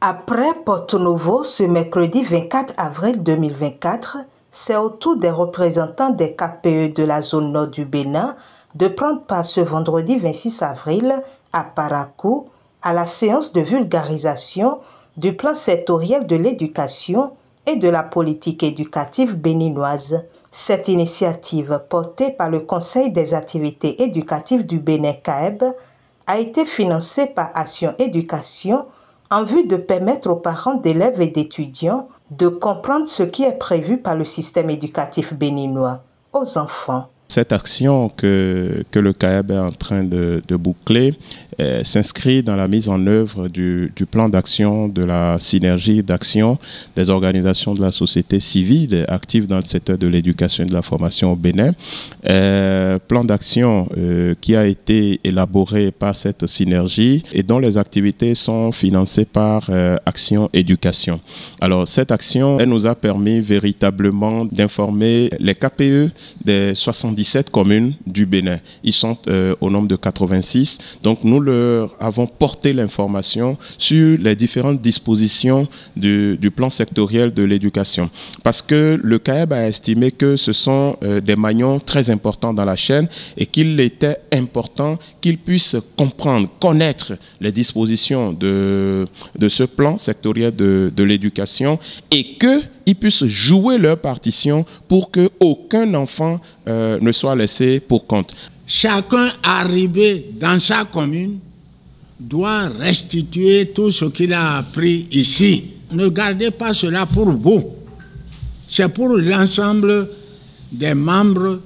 Après Porto Novo, ce mercredi 24 avril 2024, c'est au tour des représentants des KPE de la zone nord du Bénin de prendre part ce vendredi 26 avril à Parakou à la séance de vulgarisation du plan sectoriel de l'éducation et de la politique éducative béninoise. Cette initiative, portée par le Conseil des activités éducatives du Bénin CAEB, a été financée par Action Éducation en vue de permettre aux parents d'élèves et d'étudiants de comprendre ce qui est prévu par le système éducatif béninois aux enfants. Cette action que le CAEB est en train de boucler s'inscrit dans la mise en œuvre du plan d'action de la synergie d'action des organisations de la société civile actives dans le secteur de l'éducation et de la formation au Bénin. Plan d'action qui a été élaboré par cette synergie et dont les activités sont financées par Action Éducation. Alors cette action, elle nous a permis véritablement d'informer les KPE des 77 communes du Bénin. Ils sont au nombre de 86. Donc nous leur avons porté l'information sur les différentes dispositions du plan sectoriel de l'éducation. Parce que le CAEB a estimé que ce sont des maillons très importants dans la chaîne et qu'il était important qu'ils puissent comprendre, connaître les dispositions de ce plan sectoriel de l'éducation et qu'ils puissent jouer leur partition pour qu'aucun enfant ne soit laissé pour compte. Chacun arrivé dans sa commune doit restituer tout ce qu'il a appris ici. Ne gardez pas cela pour vous. C'est pour l'ensemble des membres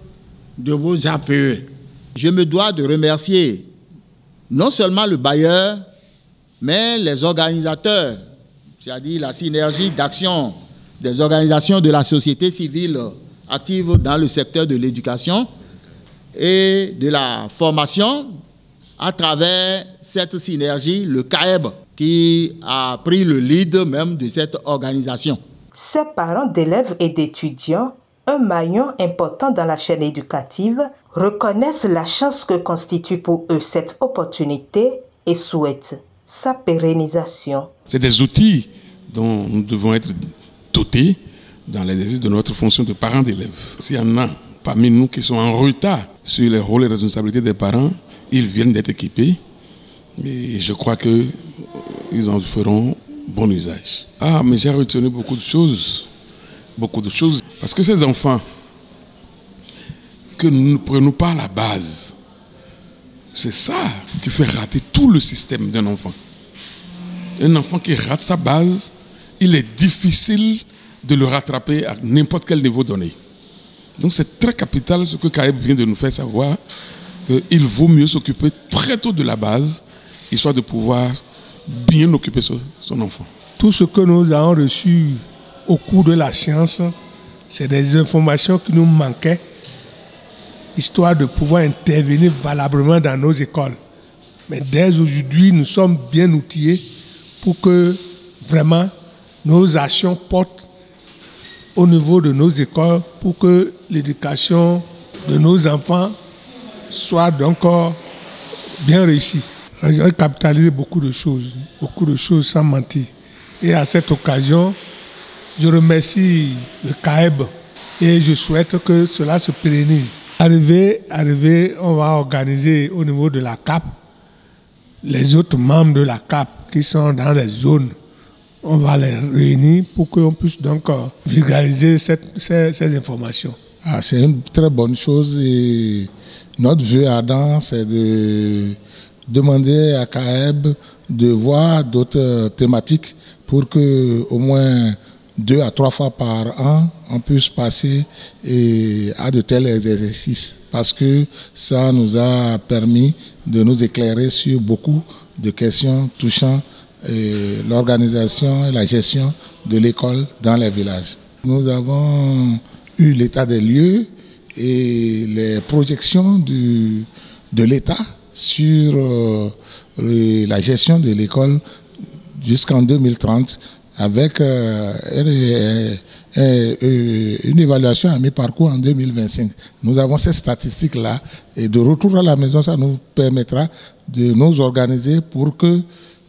de vos APE. Je me dois de remercier non seulement le bailleur, mais les organisateurs, c'est-à-dire la synergie d'action des organisations de la société civile active dans le secteur de l'éducation et de la formation à travers cette synergie, le CAEB, qui a pris le lead même de cette organisation. Ces parents d'élèves et d'étudiants, un maillon important dans la chaîne éducative, reconnaissent la chance que constitue pour eux cette opportunité et souhaitent sa pérennisation. C'est des outils dont nous devons être dotés dans l'exercice de notre fonction de parents d'élèves. S'il y en a parmi nous qui sont en retard sur les rôles et responsabilités des parents, ils viennent d'être équipés et je crois qu'ils en feront bon usage. Ah, mais j'ai retenu beaucoup de choses. Parce que ces enfants que nous ne prenons pas à la base, c'est ça qui fait rater tout le système d'un enfant. Un enfant qui rate sa base, il est difficile de le rattraper à n'importe quel niveau donné. Donc c'est très capital ce que CAEB vient de nous faire savoir, qu'il vaut mieux s'occuper très tôt de la base, histoire de pouvoir bien occuper son enfant. Tout ce que nous avons reçu au cours de la science, c'est des informations qui nous manquaient, histoire de pouvoir intervenir valablement dans nos écoles. Mais dès aujourd'hui, nous sommes bien outillés pour que vraiment nos actions portent au niveau de nos écoles pour que l'éducation de nos enfants soit donc bien réussie. J'ai capitalisé beaucoup de choses sans mentir. Et à cette occasion, je remercie le CAEB et je souhaite que cela se pérennise. Arrivé, on va organiser au niveau de la CAP, les autres membres de la CAP qui sont dans les zones, on va les réunir pour qu'on puisse donc vulgariser ces informations. C'est une très bonne chose et notre vœu ardent, c'est de demander à CAEB de voir d'autres thématiques pour que au moins 2 à 3 fois par an, on puisse passer à de tels exercices. Parce que ça nous a permis de nous éclairer sur beaucoup de questions touchant l'organisation et la gestion de l'école dans les villages. Nous avons eu l'état des lieux et les projections de l'État sur la gestion de l'école jusqu'en 2030 avec une évaluation à mi-parcours en 2025. Nous avons ces statistiques-là et de retour à la maison, ça nous permettra de nous organiser pour que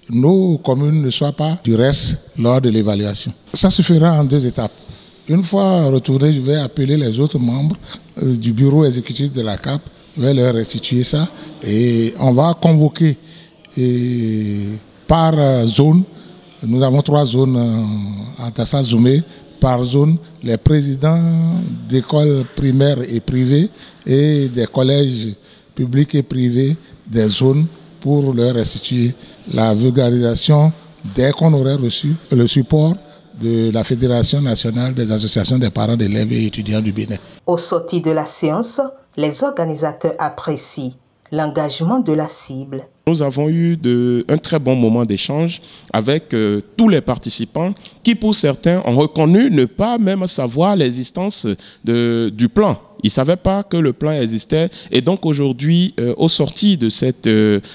nos communes ne soient pas du reste lors de l'évaluation. Ça se fera en 2 étapes. Une fois retourné, je vais appeler les autres membres du bureau exécutif de la CAP, je vais leur restituer ça et on va convoquer par zone. Nous avons 3 zones à Tassa Zoumé. Par zone, les présidents d'écoles primaires et privées et des collèges publics et privés des zones pour leur restituer la vulgarisation dès qu'on aurait reçu le support de la Fédération nationale des associations des parents d'élèves et étudiants du Bénin. Au sorti de la séance, les organisateurs apprécient l'engagement de la cible. Nous avons eu un très bon moment d'échange avec tous les participants qui, pour certains, ont reconnu ne pas même savoir l'existence du plan. Ils ne savaient pas que le plan existait. Et donc aujourd'hui, au sorti de cette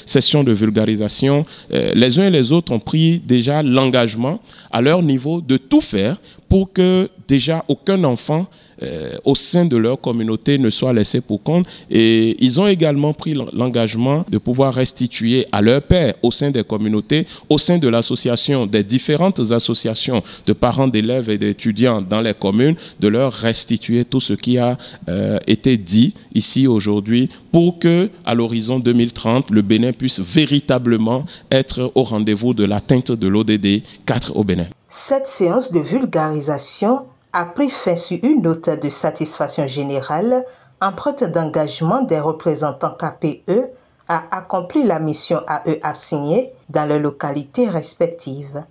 session de vulgarisation, les uns et les autres ont pris déjà l'engagement à leur niveau de tout faire pour que déjà aucun enfant au sein de leur communauté ne soit laissé pour compte. Et ils ont également pris l'engagement de pouvoir restituer à leur père au sein des communautés, au sein de l'association, des différentes associations de parents d'élèves et d'étudiants dans les communes, de leur restituer tout ce qui a été dit ici aujourd'hui pour que, à l'horizon 2030, le Bénin puisse véritablement être au rendez-vous de l'atteinte de l'ODD 4 au Bénin. Cette séance de vulgarisation a pris fin sur une note de satisfaction générale, empreinte d'engagement des représentants KPE à accomplir la mission à eux assignée dans leurs localités respectives.